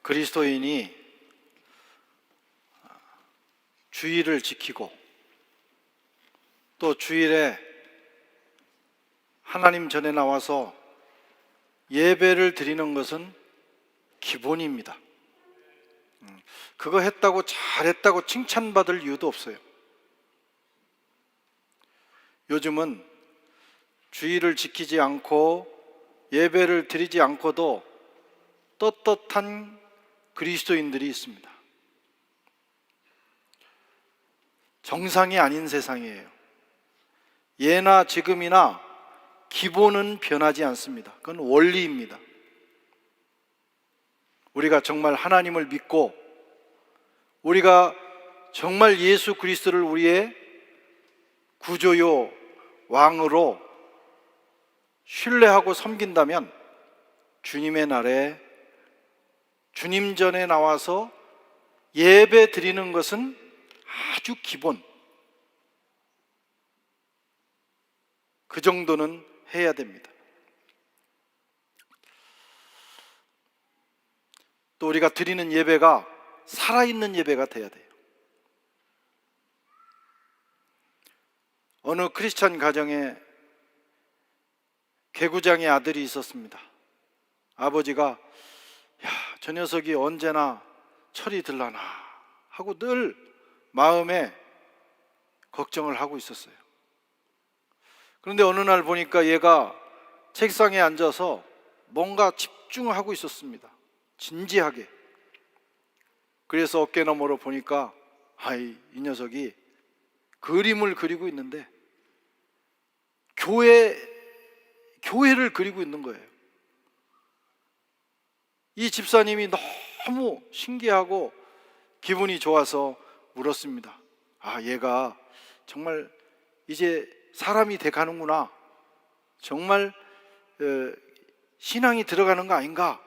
그리스도인이 주일을 지키고 또 주일에 하나님 전에 나와서 예배를 드리는 것은 기본입니다. 그거 했다고 잘했다고 칭찬받을 이유도 없어요. 요즘은 주일을 지키지 않고 예배를 드리지 않고도 떳떳한 그리스도인들이 있습니다. 정상이 아닌 세상이에요. 예나 지금이나 기본은 변하지 않습니다. 그건 원리입니다. 우리가 정말 하나님을 믿고 우리가 정말 예수 그리스도를 우리의 구조요 왕으로 신뢰하고 섬긴다면 주님의 날에 주님 전에 나와서 예배 드리는 것은 아주 기본, 그 정도는 해야 됩니다. 또 우리가 드리는 예배가 살아있는 예배가 돼야 돼요. 어느 크리스찬 가정에 개구장의 아들이 있었습니다. 아버지가 저 녀석이 언제나 철이 들라나 하고 늘 마음에 걱정을 하고 있었어요. 그런데 어느 날 보니까 얘가 책상에 앉아서 뭔가 집중하고 있었습니다. 진지하게. 그래서 어깨너머로 보니까 이 녀석이 그림을 그리고 있는데 교회를 그리고 있는 거예요. 이 집사님이 너무 신기하고 기분이 좋아서 물었습니다. 얘가 정말 이제 사람이 돼 가는구나. 정말 신앙이 들어가는 거 아닌가?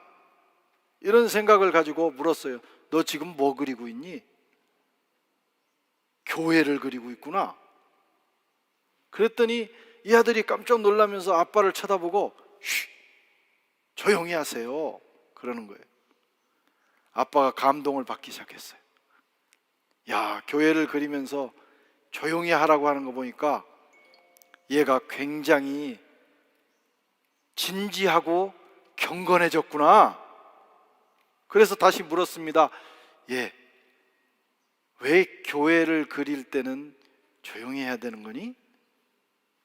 이런 생각을 가지고 물었어요. 너 지금 뭐 그리고 있니? 교회를 그리고 있구나. 그랬더니 이 아들이 깜짝 놀라면서 아빠를 쳐다보고 조용히 하세요 그러는 거예요. 아빠가 감동을 받기 시작했어요. 교회를 그리면서 조용히 하라고 하는 거 보니까 얘가 굉장히 진지하고 경건해졌구나. 그래서 다시 물었습니다. 왜 교회를 그릴 때는 조용히 해야 되는 거니?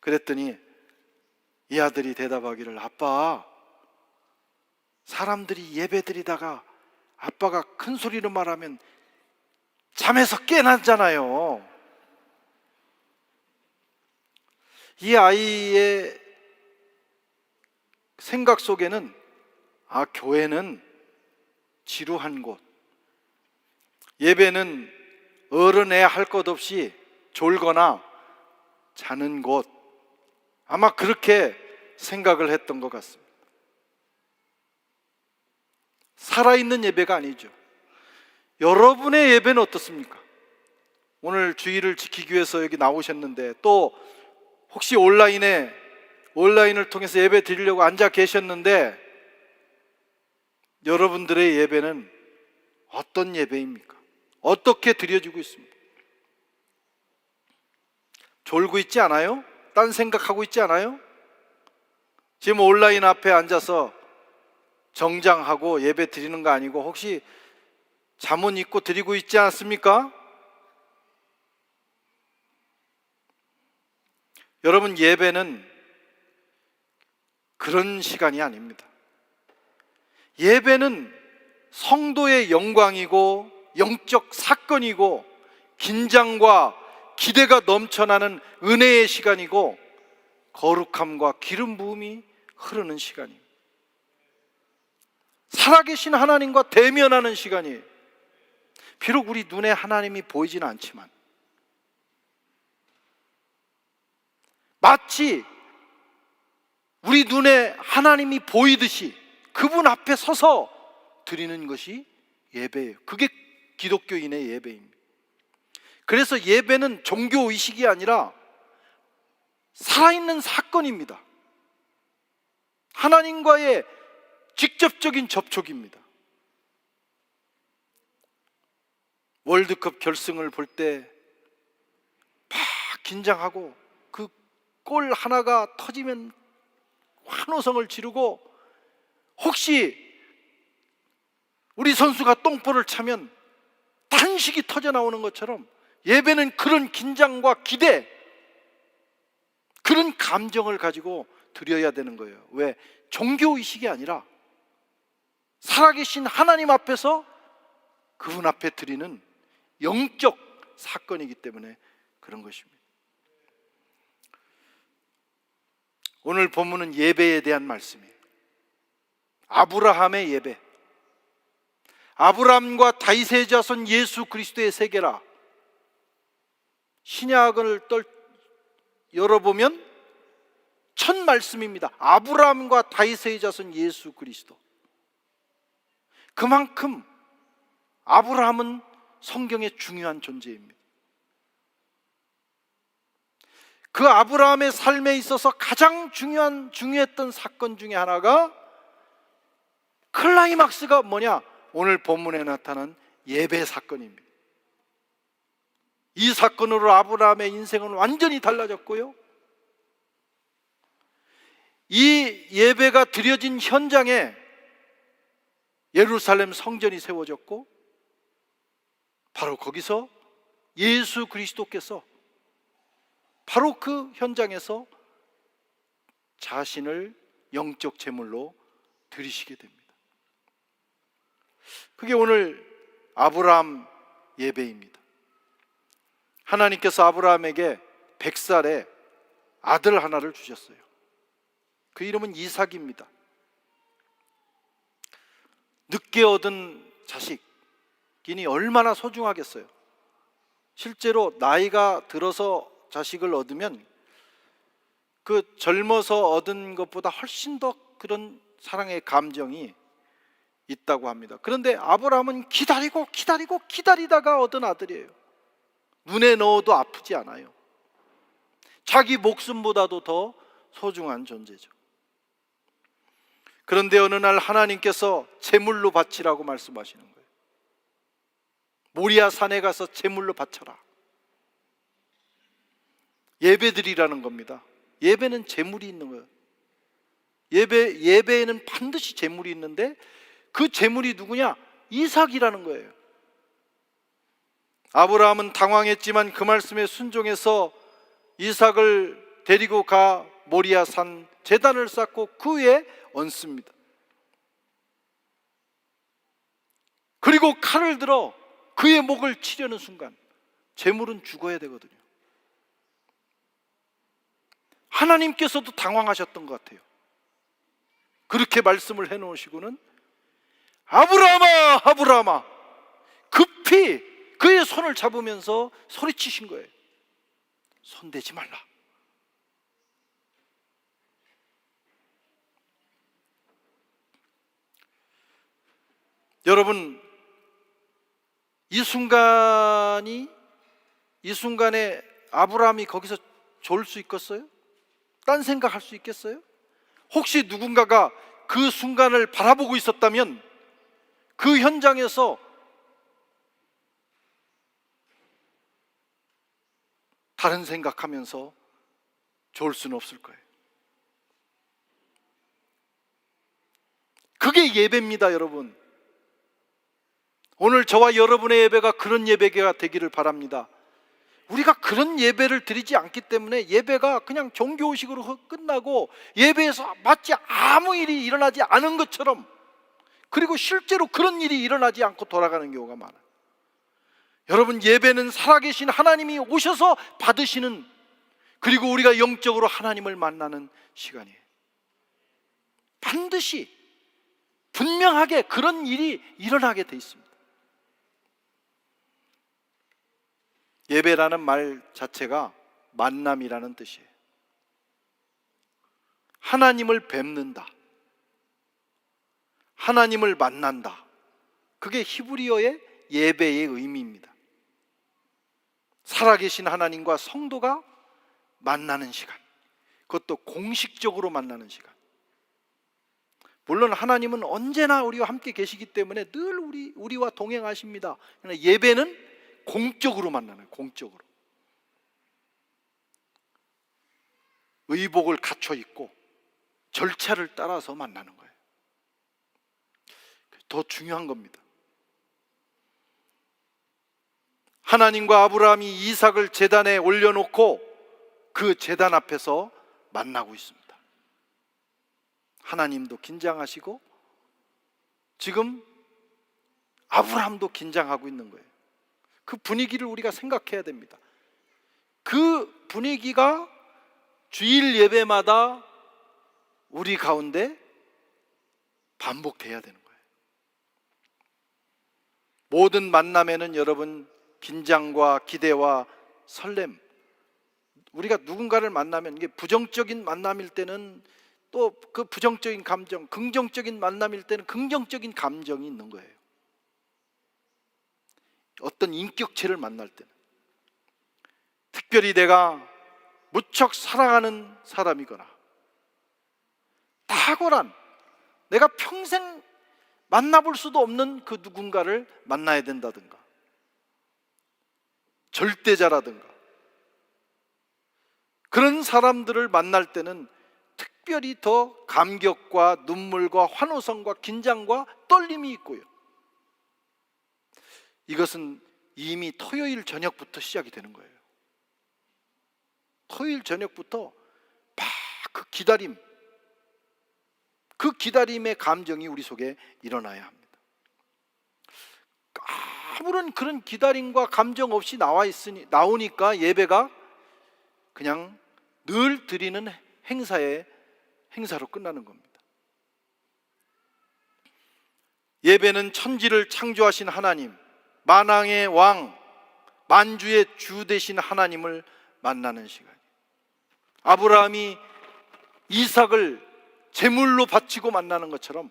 그랬더니 이 아들이 대답하기를, 아빠, 사람들이 예배 드리다가 아빠가 큰 소리로 말하면 잠에서 깨나잖아요. 이 아이의 생각 속에는 교회는 지루한 곳, 예배는 어른애야 할 것 없이 졸거나 자는 곳, 아마 그렇게 생각을 했던 것 같습니다. 살아있는 예배가 아니죠. 여러분의 예배는 어떻습니까? 오늘 주일을 지키기 위해서 여기 나오셨는데, 또 혹시 온라인을 통해서 예배 드리려고 앉아 계셨는데, 여러분들의 예배는 어떤 예배입니까? 어떻게 드려지고 있습니까? 졸고 있지 않아요? 딴 생각하고 있지 않아요? 지금 온라인 앞에 앉아서 정장하고 예배 드리는 거 아니고 혹시 잠옷 입고 드리고 있지 않습니까? 여러분, 예배는 그런 시간이 아닙니다. 예배는 성도의 영광이고 영적 사건이고 긴장과 기대가 넘쳐나는 은혜의 시간이고 거룩함과 기름 부음이 흐르는 시간입니다. 살아계신 하나님과 대면하는 시간이에요. 비록 우리 눈에 하나님이 보이지는 않지만 마치 우리 눈에 하나님이 보이듯이 그분 앞에 서서 드리는 것이 예배예요. 그게 기독교인의 예배입니다. 그래서 예배는 종교의식이 아니라 살아있는 사건입니다. 하나님과의 직접적인 접촉입니다. 월드컵 결승을 볼 때 막 긴장하고 그 골 하나가 터지면 환호성을 지르고, 혹시 우리 선수가 똥볼을 차면 단식이 터져 나오는 것처럼 예배는 그런 긴장과 기대, 그런 감정을 가지고 드려야 되는 거예요. 왜? 종교의식이 아니라 살아계신 하나님 앞에서 그분 앞에 드리는 영적 사건이기 때문에 그런 것입니다. 오늘 본문은 예배에 대한 말씀이에요. 아브라함의 예배, 아브라함과 다윗의 자손 예수 그리스도의 세계라. 신약을 열어보면 첫 말씀입니다. 아브라함과 다윗의 자손 예수 그리스도. 그만큼 아브라함은 성경의 중요한 존재입니다. 그 아브라함의 삶에 있어서 가장 중요했던 사건 중에 하나가, 클라이막스가 뭐냐? 오늘 본문에 나타난 예배 사건입니다. 이 사건으로 아브라함의 인생은 완전히 달라졌고요, 이 예배가 드려진 현장에 예루살렘 성전이 세워졌고, 바로 거기서 예수 그리스도께서 바로 그 현장에서 자신을 영적 제물로 드리시게 됩니다. 그게 오늘 아브라함 예배입니다. 하나님께서 아브라함에게 100살에 아들 하나를 주셨어요. 그 이름은 이삭입니다. 늦게 얻은 자식이니 얼마나 소중하겠어요. 실제로 나이가 들어서 자식을 얻으면 그 젊어서 얻은 것보다 훨씬 더 그런 사랑의 감정이 있다고 합니다. 그런데 아브라함은 기다리다가 얻은 아들이에요. 눈에 넣어도 아프지 않아요. 자기 목숨보다도 더 소중한 존재죠. 그런데 어느 날 하나님께서 제물로 바치라고 말씀하시는 거예요. 모리아 산에 가서 제물로 바쳐라. 예배드리라는 겁니다. 예배는 제물이 있는 거예요. 예배에는 반드시 제물이 있는데, 그 제물이 누구냐? 이삭이라는 거예요. 아브라함은 당황했지만 그 말씀에 순종해서 이삭을 데리고 가 모리아 산 제단을 쌓고 그 위에 얹습니다. 그리고 칼을 들어 그의 목을 치려는 순간 제물은 죽어야 되거든요. 하나님께서도 당황하셨던 것 같아요. 그렇게 말씀을 해놓으시고는 아브라함아, 아브라함아, 급히 그의 손을 잡으면서 소리치신 거예요. 손대지 말라. 여러분, 이 순간에 아브라함이 거기서 졸 수 있겠어요? 딴 생각할 수 있겠어요? 혹시 누군가가 그 순간을 바라보고 있었다면 그 현장에서 다른 생각하면서 좋을 수는 없을 거예요. 그게 예배입니다, 여러분. 오늘 저와 여러분의 예배가 그런 예배가 되기를 바랍니다. 우리가 그런 예배를 드리지 않기 때문에 예배가 그냥 종교의식으로 끝나고 예배에서 마치 아무 일이 일어나지 않은 것처럼, 그리고 실제로 그런 일이 일어나지 않고 돌아가는 경우가 많아요. 여러분, 예배는 살아계신 하나님이 오셔서 받으시는, 그리고 우리가 영적으로 하나님을 만나는 시간이에요. 반드시 분명하게 그런 일이 일어나게 돼 있습니다. 예배라는 말 자체가 만남이라는 뜻이에요. 하나님을 뵙는다, 하나님을 만난다. 그게 히브리어의 예배의 의미입니다. 살아계신 하나님과 성도가 만나는 시간, 그것도 공식적으로 만나는 시간. 물론 하나님은 언제나 우리와 함께 계시기 때문에 늘 우리와 동행하십니다. 그러나 예배는 공적으로 만나는 거예요. 공적으로. 의복을 갖춰 입고 절차를 따라서 만나는 거예요. 더 중요한 겁니다. 하나님과 아브라함이 이삭을 제단에 올려놓고 그 제단 앞에서 만나고 있습니다. 하나님도 긴장하시고 지금 아브라함도 긴장하고 있는 거예요. 그 분위기를 우리가 생각해야 됩니다. 그 분위기가 주일 예배마다 우리 가운데 반복돼야 되는 거예요. 모든 만남에는 여러분 긴장과 기대와 설렘, 우리가 누군가를 만나면 이게 부정적인 만남일 때는 또 그 부정적인 감정, 긍정적인 만남일 때는 긍정적인 감정이 있는 거예요. 어떤 인격체를 만날 때는 특별히 내가 무척 사랑하는 사람이거나 탁월한, 내가 평생 만나볼 수도 없는 그 누군가를 만나야 된다든가, 절대자라든가, 그런 사람들을 만날 때는 특별히 더 감격과 눈물과 환호성과 긴장과 떨림이 있고요. 이것은 이미 토요일 저녁부터 시작이 되는 거예요. 토요일 저녁부터 막 그 기다림, 그 기다림의 감정이 우리 속에 일어나야 합니다. 아무런 그런 기다림과 감정 없이 나오니까 예배가 그냥 늘 드리는 행사로 끝나는 겁니다. 예배는 천지를 창조하신 하나님, 만왕의 왕, 만주의 주 되신 하나님을 만나는 시간이에요. 아브라함이 이삭을 제물로 바치고 만나는 것처럼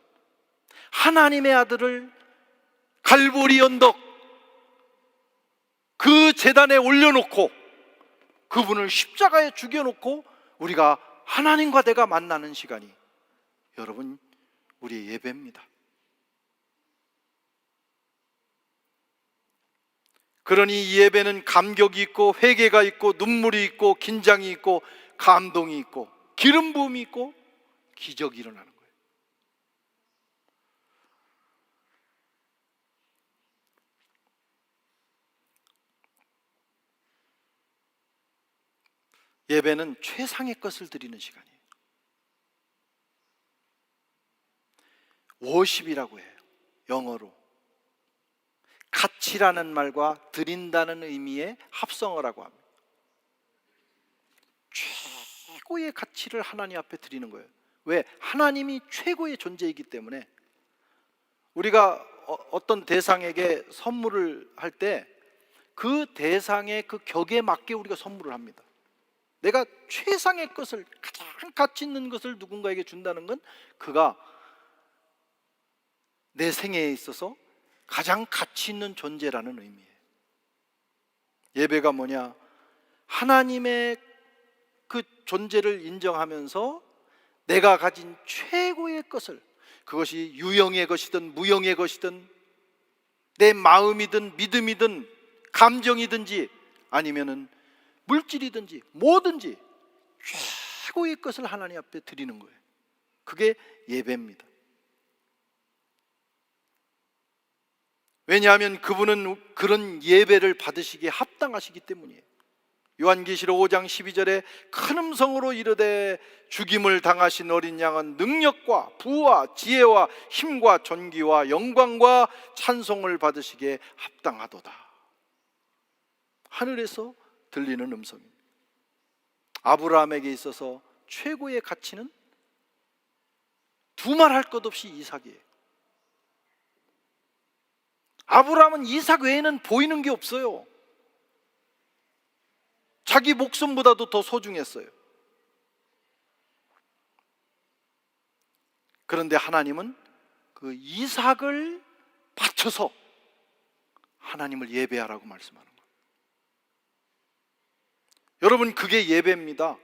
하나님의 아들을 갈보리 언덕 그 제단에 올려놓고 그분을 십자가에 죽여놓고 우리가 하나님과 내가 만나는 시간이 여러분 우리의 예배입니다. 그러니 이 예배는 감격이 있고 회개가 있고 눈물이 있고 긴장이 있고 감동이 있고 기름 부음이 있고 기적이 일어나는 거예요. 예배는 최상의 것을 드리는 시간이에요. 워십이라고 해요. 영어로 가치라는 말과 드린다는 의미의 합성어라고 합니다. 최고의 가치를 하나님 앞에 드리는 거예요. 왜? 하나님이 최고의 존재이기 때문에. 우리가 어떤 대상에게 선물을 할 때 그 대상의 그 격에 맞게 우리가 선물을 합니다. 내가 최상의 것을, 가장 가치 있는 것을 누군가에게 준다는 건 그가 내 생애에 있어서 가장 가치 있는 존재라는 의미예요. 예배가 뭐냐? 하나님의 그 존재를 인정하면서 내가 가진 최고의 것을, 그것이 유형의 것이든 무형의 것이든 내 마음이든 믿음이든 감정이든지 아니면은 물질이든지 뭐든지 최고의 것을 하나님 앞에 드리는 거예요. 그게 예배입니다. 왜냐하면 그분은 그런 예배를 받으시기에 합당하시기 때문이에요. 요한계시록 5장 12절에 큰 음성으로 이르되 죽임을 당하신 어린 양은 능력과 부와 지혜와 힘과 존귀와 영광과 찬송을 받으시기에 합당하도다. 하늘에서 들리는 음성입니다. 아브라함에게 있어서 최고의 가치는 두말할 것 없이 이삭이에요. 아브라함은 이삭 외에는 보이는 게 없어요. 자기 목숨보다도 더 소중했어요. 그런데 하나님은 그 이삭을 바쳐서 하나님을 예배하라고 말씀하는 거예요. 여러분, 그게 예배입니다.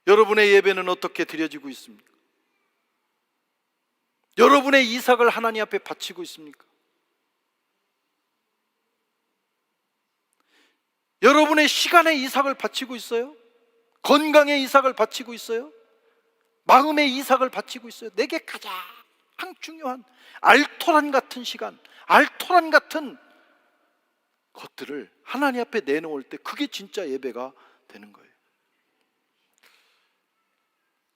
여러분의 예배는 어떻게 드려지고 있습니까? 여러분의 이삭을 하나님 앞에 바치고 있습니까? 여러분의 시간에 이삭을 바치고 있어요? 건강에 이삭을 바치고 있어요? 마음에 이삭을 바치고 있어요? 내게 가장 중요한 알토란 같은 시간, 알토란 같은 것들을 하나님 앞에 내놓을 때 그게 진짜 예배가 되는 거예요.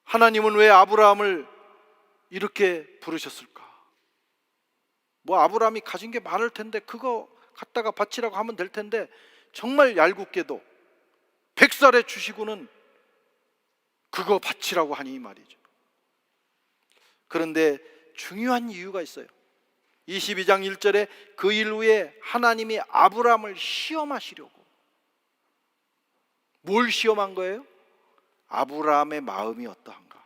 하나님은 왜 아브라함을 이렇게 부르셨을까? 뭐 아브라함이 가진 게 많을 텐데 그거 갖다가 바치라고 하면 될 텐데, 정말 얄궂게도 100살에 주시고는 그거 바치라고 하니 말이죠. 그런데 중요한 이유가 있어요. 22장 1절에 그 일 후에 하나님이 아브라함을 시험하시려고. 뭘 시험한 거예요? 아브라함의 마음이 어떠한가.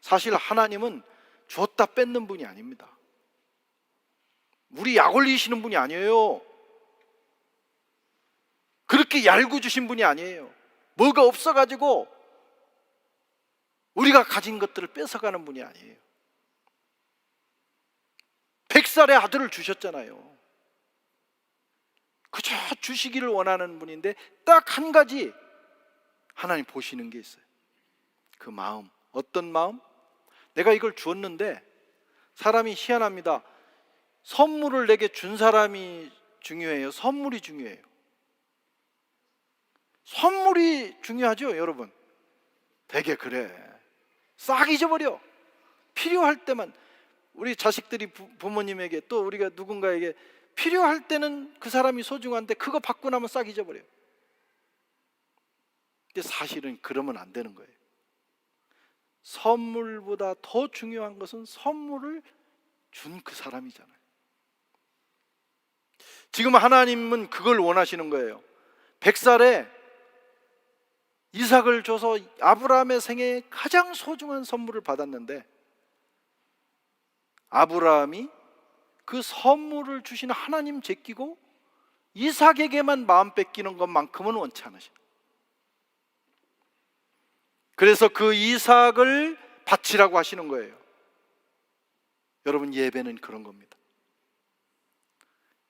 사실 하나님은 줬다 뺏는 분이 아닙니다. 우리 약 올리시는 분이 아니에요. 그렇게 얄궂으신 분이 아니에요. 뭐가 없어가지고 우리가 가진 것들을 뺏어가는 분이 아니에요. 100살의 아들을 주셨잖아요. 그저 주시기를 원하는 분인데 딱 한 가지 하나님 보시는 게 있어요. 그 마음. 어떤 마음? 내가 이걸 주었는데, 사람이 희한합니다. 선물을 내게 준 사람이 중요해요? 선물이 중요해요? 선물이 중요하죠, 여러분? 되게 그래. 싹 잊어버려. 필요할 때만. 우리 자식들이 부모님에게, 또 우리가 누군가에게 필요할 때는 그 사람이 소중한데 그거 받고 나면 싹 잊어버려요. 근데 사실은 그러면 안 되는 거예요. 선물보다 더 중요한 것은 선물을 준 그 사람이잖아요. 지금 하나님은 그걸 원하시는 거예요. 100살에 이삭을 줘서 아브라함의 생애에 가장 소중한 선물을 받았는데, 아브라함이 그 선물을 주신 하나님 제끼고 이삭에게만 마음 뺏기는 것만큼은 원치 않으셔. 그래서 그 이삭을 바치라고 하시는 거예요. 여러분, 예배는 그런 겁니다.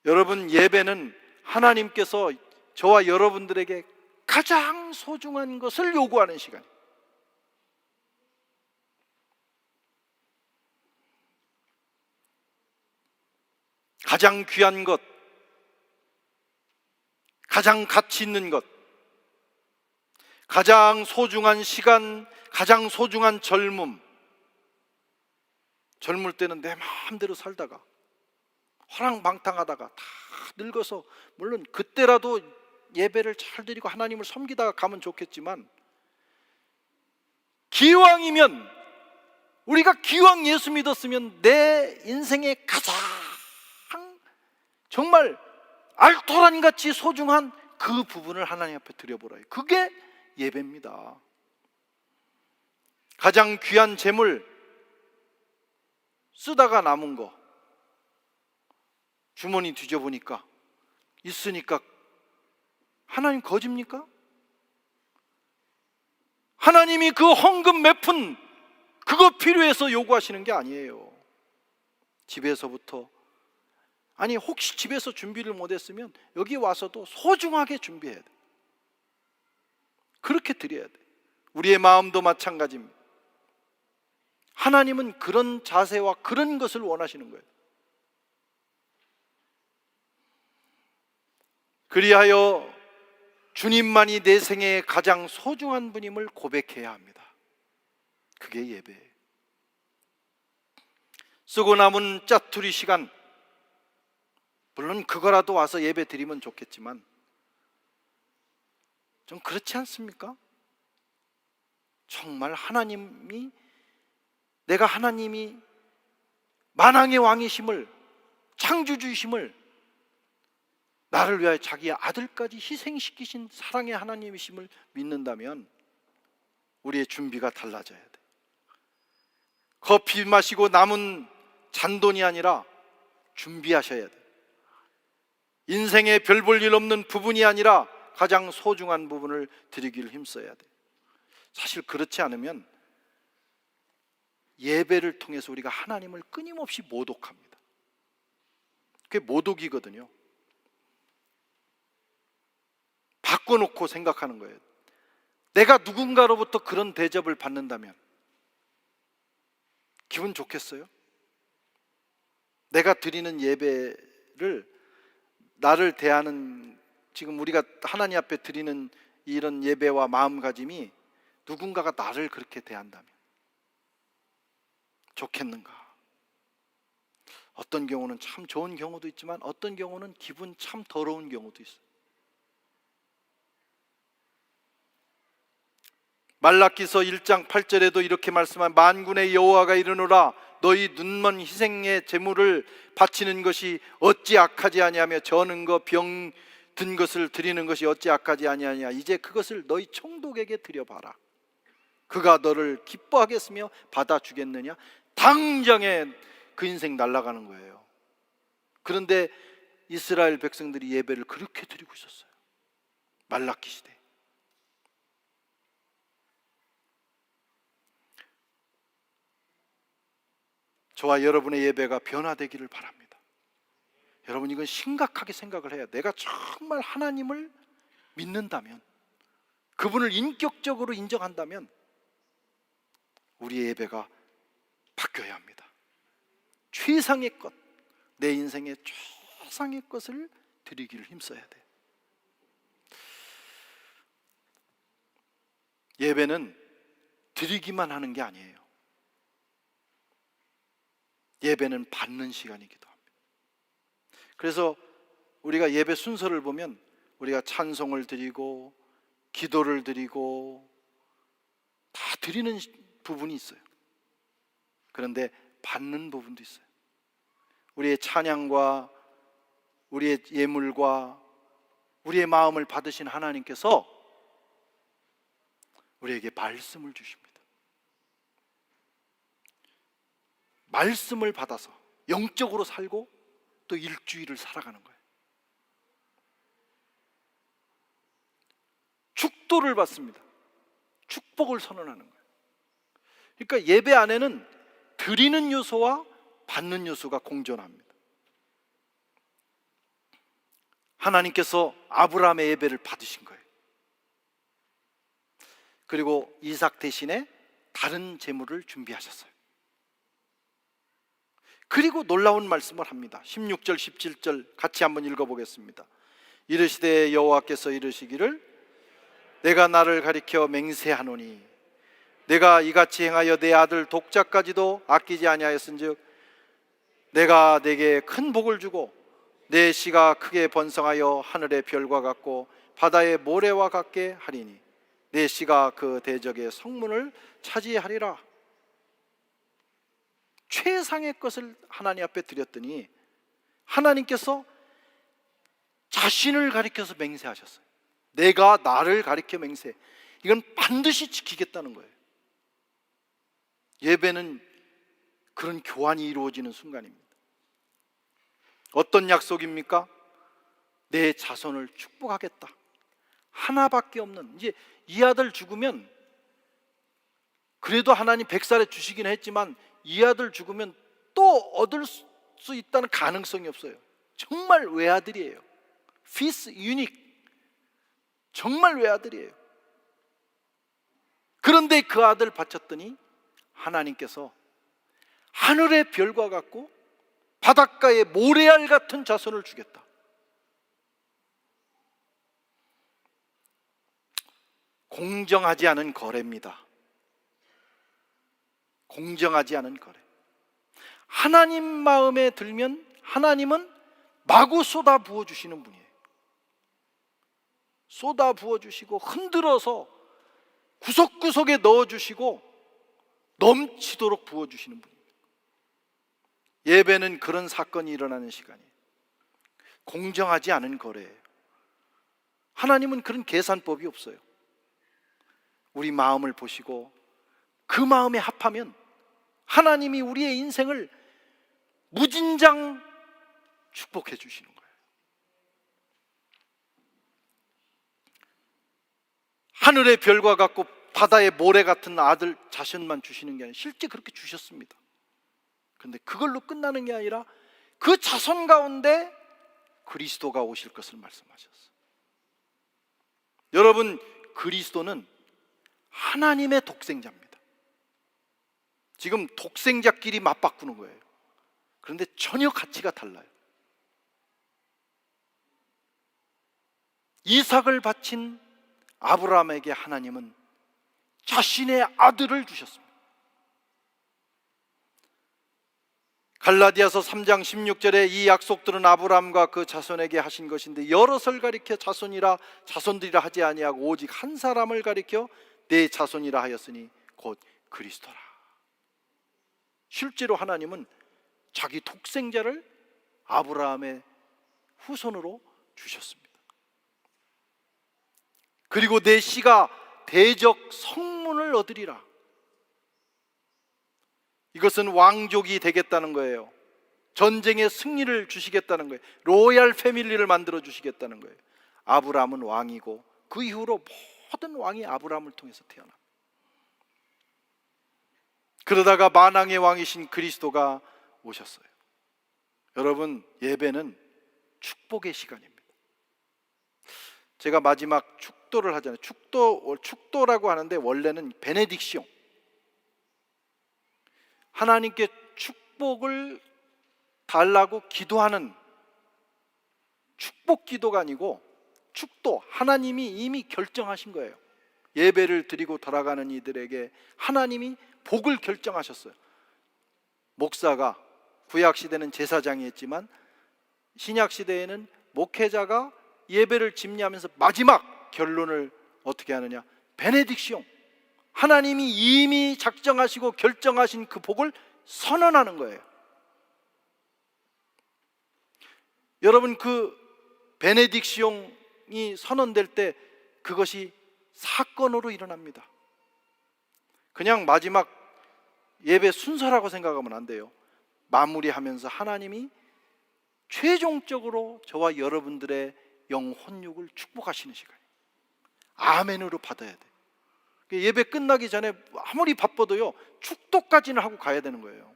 여러분, 예배는 하나님께서 저와 여러분들에게 가장 소중한 것을 요구하는 시간이에요. 가장 귀한 것, 가장 가치 있는 것, 가장 소중한 시간, 가장 소중한 젊음. 젊을 때는 내 마음대로 살다가 허랑방탕하다가 다 늙어서, 물론 그때라도 예배를 잘 드리고 하나님을 섬기다가 가면 좋겠지만, 기왕이면, 우리가 기왕 예수 믿었으면 내 인생의 가장 정말 알토란같이 소중한 그 부분을 하나님 앞에 드려보라요. 그게 예배입니다. 가장 귀한 재물, 쓰다가 남은 거 주머니 뒤져보니까 있으니까 하나님 거짓입니까? 하나님이 그 헌금 몇 푼 그거 필요해서 요구하시는 게 아니에요. 집에서부터, 아니 혹시 집에서 준비를 못했으면 여기 와서도 소중하게 준비해야 돼. 그렇게 드려야 돼. 우리의 마음도 마찬가지입니다. 하나님은 그런 자세와 그런 것을 원하시는 거예요. 그리하여 주님만이 내 생애의 가장 소중한 분임을 고백해야 합니다. 그게 예배예요. 쓰고 남은 짜투리 시간, 물론 그거라도 와서 예배 드리면 좋겠지만 좀 그렇지 않습니까? 정말 하나님이, 내가 하나님이 만왕의 왕이심을, 창조주이심을, 나를 위하여 자기의 아들까지 희생시키신 사랑의 하나님이심을 믿는다면 우리의 준비가 달라져야 돼. 커피 마시고 남은 잔돈이 아니라 준비하셔야 돼. 인생에 별 볼 일 없는 부분이 아니라 가장 소중한 부분을 드리기를 힘써야 돼. 사실 그렇지 않으면 예배를 통해서 우리가 하나님을 끊임없이 모독합니다. 그게 모독이거든요. 바꿔놓고 생각하는 거예요. 내가 누군가로부터 그런 대접을 받는다면 기분 좋겠어요? 내가 드리는 예배를, 나를 대하는, 지금 우리가 하나님 앞에 드리는 이런 예배와 마음가짐이 누군가가 나를 그렇게 대한다면 좋겠는가? 어떤 경우는 참 좋은 경우도 있지만 어떤 경우는 기분 참 더러운 경우도 있어요. 말라기서 1장 8절에도 이렇게 말씀한, 만군의 여호와가 이르노라 너희 눈먼 희생의 제물을 바치는 것이 어찌 악하지 아니하며 저는 거 병 든 것을 드리는 것이 어찌 악하지 아니하냐. 이제 그것을 너희 총독에게 드려봐라. 그가 너를 기뻐하겠으며 받아주겠느냐. 당장에 그 인생 날아가는 거예요. 그런데 이스라엘 백성들이 예배를 그렇게 드리고 있었어요. 말라기 시대. 저와 여러분의 예배가 변화되기를 바랍니다. 여러분, 이건 심각하게 생각을 해야, 내가 정말 하나님을 믿는다면, 그분을 인격적으로 인정한다면 우리의 예배가 바뀌어야 합니다. 최상의 것, 내 인생의 최상의 것을 드리기를 힘써야 돼요. 예배는 드리기만 하는 게 아니에요. 예배는 받는 시간이기도 합니다. 그래서 우리가 예배 순서를 보면 우리가 찬송을 드리고 기도를 드리고 다 드리는 부분이 있어요. 그런데 받는 부분도 있어요. 우리의 찬양과 우리의 예물과 우리의 마음을 받으신 하나님께서 우리에게 말씀을 주십니다. 말씀을 받아서 영적으로 살고 또 일주일을 살아가는 거예요. 축도를 받습니다. 축복을 선언하는 거예요. 그러니까 예배 안에는 드리는 요소와 받는 요소가 공존합니다. 하나님께서 아브라함의 예배를 받으신 거예요. 그리고 이삭 대신에 다른 제물을 준비하셨어요. 그리고 놀라운 말씀을 합니다. 16절 17절 같이 한번 읽어보겠습니다. 이르시되 여호와께서 이르시기를 내가 나를 가리켜 맹세하노니 내가 이같이 행하여 내 아들 독자까지도 아끼지 아니하였은즉 내가 내게 큰 복을 주고 내 씨가 크게 번성하여 하늘의 별과 같고 바다의 모래와 같게 하리니 내 씨가 그 대적의 성문을 차지하리라. 최상의 것을 하나님 앞에 드렸더니 하나님께서 자신을 가리켜서 맹세하셨어요. 내가 나를 가리켜 맹세. 이건 반드시 지키겠다는 거예요. 예배는 그런 교환이 이루어지는 순간입니다. 어떤 약속입니까? 내 자손을 축복하겠다. 하나밖에 없는, 이제 이 아들 죽으면, 그래도 하나님 100살에 주시긴 했지만 이 아들 죽으면 또 얻을 수 있다는 가능성이 없어요. 정말 외아들이에요. 피스 유닉, 정말 외아들이에요. 그런데 그 아들 바쳤더니 하나님께서 하늘의 별과 같고 바닷가의 모래알 같은 자손을 주겠다. 공정하지 않은 거래입니다. 공정하지 않은 거래. 하나님 마음에 들면 하나님은 마구 쏟아 부어주시는 분이에요. 쏟아 부어주시고 흔들어서 구석구석에 넣어주시고 넘치도록 부어주시는 분입니다. 예배는 그런 사건이 일어나는 시간이에요. 공정하지 않은 거래예요. 하나님은 그런 계산법이 없어요. 우리 마음을 보시고 그 마음에 합하면 하나님이 우리의 인생을 무진장 축복해 주시는 거예요. 하늘의 별과 같고 바다의 모래 같은 아들 자신만 주시는 게 아니라 실제 그렇게 주셨습니다. 그런데 그걸로 끝나는 게 아니라 그 자손 가운데 그리스도가 오실 것을 말씀하셨어요. 여러분, 그리스도는 하나님의 독생자입니다. 지금 독생자끼리 맞바꾸는 거예요. 그런데 전혀 가치가 달라요. 이삭을 바친 아브라함에게 하나님은 자신의 아들을 주셨습니다. 갈라디아서 3장 16절에 이 약속들은 아브라함과 그 자손에게 하신 것인데 여럿을 가리켜 자손들이라 하지 아니하고 오직 한 사람을 가리켜 내 자손이라 하였으니 곧 그리스도라. 실제로 하나님은 자기 독생자를 아브라함의 후손으로 주셨습니다. 그리고 내 씨가 대적 성문을 얻으리라. 이것은 왕족이 되겠다는 거예요. 전쟁의 승리를 주시겠다는 거예요. 로얄 패밀리를 만들어 주시겠다는 거예요. 아브라함은 왕이고 그 이후로 모든 왕이 아브라함을 통해서 태어납니다. 그러다가 만왕의 왕이신 그리스도가 오셨어요. 여러분, 예배는 축복의 시간입니다. 제가 마지막 축도를 하잖아요. 축도라고 하는데 원래는 베네딕시옹, 하나님께 축복을 달라고 기도하는 축복 기도가 아니고 축도, 하나님이 이미 결정하신 거예요. 예배를 드리고 돌아가는 이들에게 하나님이 복을 결정하셨어요. 목사가, 구약시대는 제사장이 했지만 신약시대에는 목회자가 예배를 집례하면서 마지막 결론을 어떻게 하느냐, 베네딕시옹, 하나님이 이미 작정하시고 결정하신 그 복을 선언하는 거예요. 여러분, 그 베네딕시옹이 선언될 때 그것이 사건으로 일어납니다. 그냥 마지막 예배 순서라고 생각하면 안 돼요. 마무리하면서 하나님이 최종적으로 저와 여러분들의 영 혼육을 축복하시는 시간이에요. 아멘으로 받아야 돼요. 예배 끝나기 전에 아무리 바빠도요, 축도까지는 하고 가야 되는 거예요.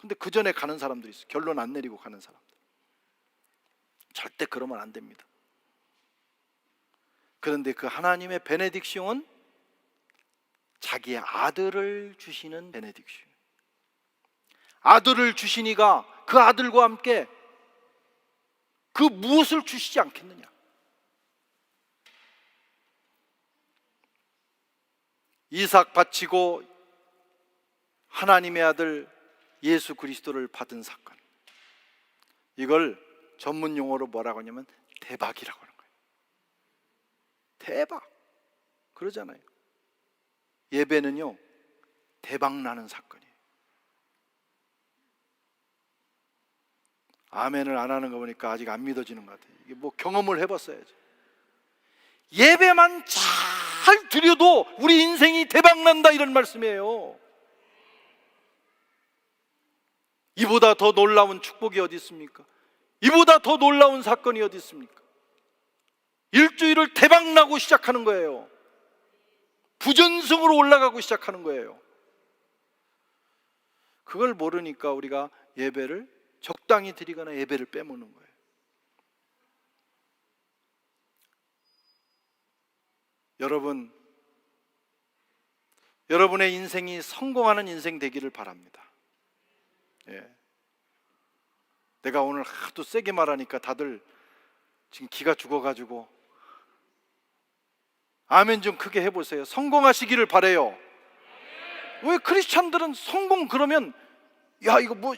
근데 그 전에 가는 사람들이 있어요. 결론 안 내리고 가는 사람들. 절대 그러면 안 됩니다. 그런데 그 하나님의 베네딕시옹은 자기의 아들을 주시는 베네딕시옹. 아들을 주시니가 그 아들과 함께 그 무엇을 주시지 않겠느냐. 이삭 바치고 하나님의 아들 예수 그리스도를 받은 사건, 이걸 전문 용어로 뭐라고 하냐면 대박이라고 하는 거예요. 대박 그러잖아요. 예배는요, 대박 나는 사건이에요. 아멘을 안 하는 거 보니까 아직 안 믿어지는 것 같아요. 이게 뭐 경험을 해봤어야지. 예배만 잘 드려도 우리 인생이 대박난다, 이런 말씀이에요. 이보다 더 놀라운 축복이 어디 있습니까? 이보다 더 놀라운 사건이 어디 있습니까? 일주일을 대박나고 시작하는 거예요. 부전승으로 올라가고 시작하는 거예요. 그걸 모르니까 우리가 예배를 적당히 드리거나 예배를 빼먹는 거예요. 여러분, 여러분의 인생이 성공하는 인생 되기를 바랍니다. 예. 내가 오늘 하도 세게 말하니까 다들 지금 기가 죽어가지고 아멘 좀 크게 해보세요. 성공하시기를 바래요. 왜 크리스찬들은 성공 그러면 야, 이거 뭐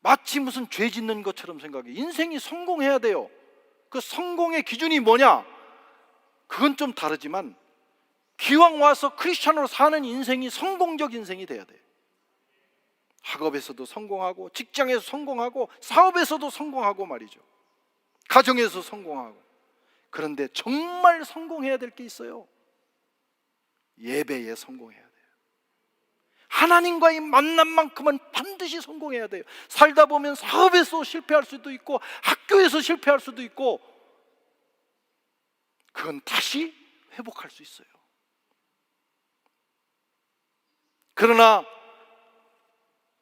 마치 무슨 죄 짓는 것처럼 생각해. 인생이 성공해야 돼요. 그 성공의 기준이 뭐냐? 그건 좀 다르지만 기왕 와서 크리스찬으로 사는 인생이 성공적 인생이 돼야 돼요. 학업에서도 성공하고, 직장에서 성공하고, 사업에서도 성공하고 말이죠. 가정에서 성공하고. 그런데 정말 성공해야 될 게 있어요. 예배에 성공해야 돼요. 하나님과의 만남만큼은 반드시 성공해야 돼요. 살다 보면 사업에서 실패할 수도 있고, 학교에서 실패할 수도 있고, 그건 다시 회복할 수 있어요. 그러나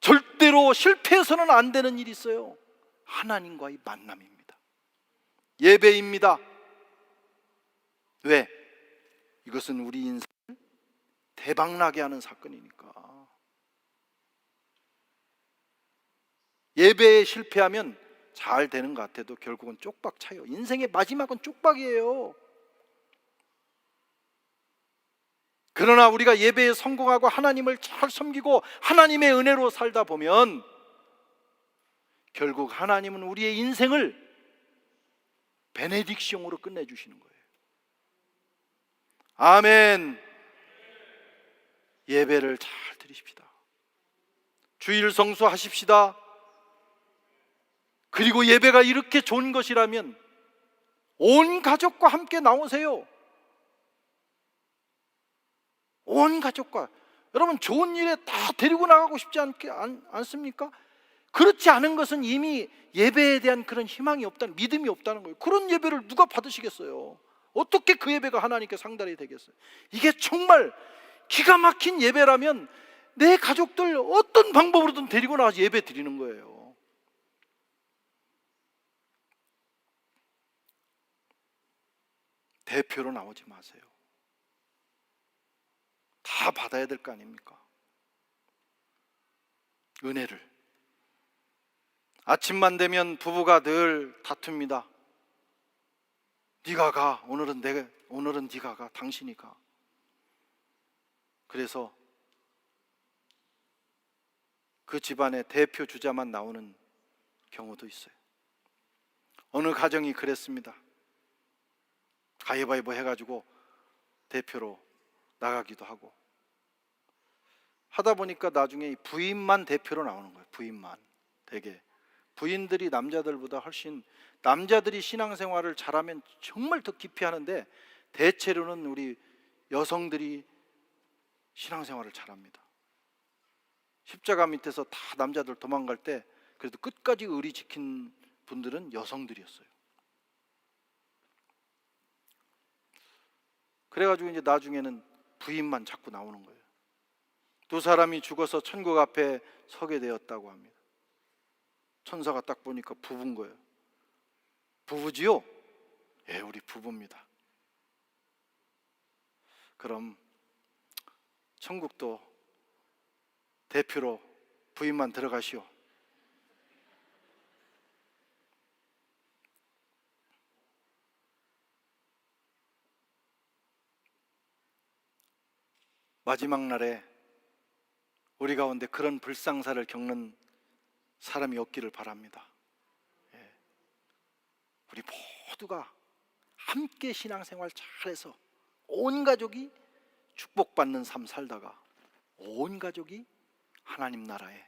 절대로 실패해서는 안 되는 일이 있어요. 하나님과의 만남입니다. 예배입니다. 왜? 이것은 우리 인생을 대박나게 하는 사건이니까. 예배에 실패하면 잘 되는 것 같아도 결국은 쪽박 차요. 인생의 마지막은 쪽박이에요. 그러나 우리가 예배에 성공하고 하나님을 잘 섬기고 하나님의 은혜로 살다 보면 결국 하나님은 우리의 인생을 베네딕숑으로 끝내주시는 거예요. 아멘. 예배를 잘 드리십시다. 주일 성수하십시다. 그리고 예배가 이렇게 좋은 것이라면 온 가족과 함께 나오세요. 온 가족과. 여러분, 좋은 일에 다 데리고 나가고 싶지 않습니까? 그렇지 않은 것은 이미 예배에 대한 그런 희망이 없다는, 믿음이 없다는 거예요. 그런 예배를 누가 받으시겠어요? 어떻게 그 예배가 하나님께 상달이 되겠어요? 이게 정말 기가 막힌 예배라면 내 가족들 어떤 방법으로든 데리고 나가서 예배 드리는 거예요. 대표로 나오지 마세요. 다 받아야 될 거 아닙니까? 은혜를. 아침만 되면 부부가 늘 다툽니다. 네가 가. 오늘은 네가 가. 당신이 가. 그래서 그 집안의 대표 주자만 나오는 경우도 있어요. 어느 가정이 그랬습니다. 가위바위보 해가지고 대표로 나가기도 하고 하다 보니까 나중에 부인만 대표로 나오는 거예요. 부인만. 되게 부인들이 남자들보다 훨씬, 남자들이 신앙생활을 잘하면 정말 더 깊이 하는데 대체로는 우리 여성들이 신앙생활을 잘합니다. 십자가 밑에서 다 남자들 도망갈 때 그래도 끝까지 의리 지킨 분들은 여성들이었어요. 그래가지고 이제 나중에는 부인만 자꾸 나오는 거예요. 두 사람이 죽어서 천국 앞에 서게 되었다고 합니다. 천사가 딱 보니까 부부인 거예요. 부부지요? 예, 우리 부부입니다. 그럼 천국도 대표로 부인만 들어가시오. 마지막 날에 우리 가운데 그런 불상사를 겪는 사람이 없기를 바랍니다. 예. 우리 모두가 함께 신앙생활 잘해서 온 가족이 축복받는 삶 살다가 온 가족이 하나님 나라에,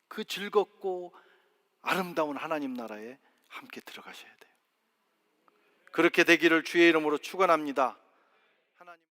그 즐겁고 아름다운 하나님 나라에 함께 들어가셔야 돼요. 그렇게 되기를 주의 이름으로 축원합니다. 하나님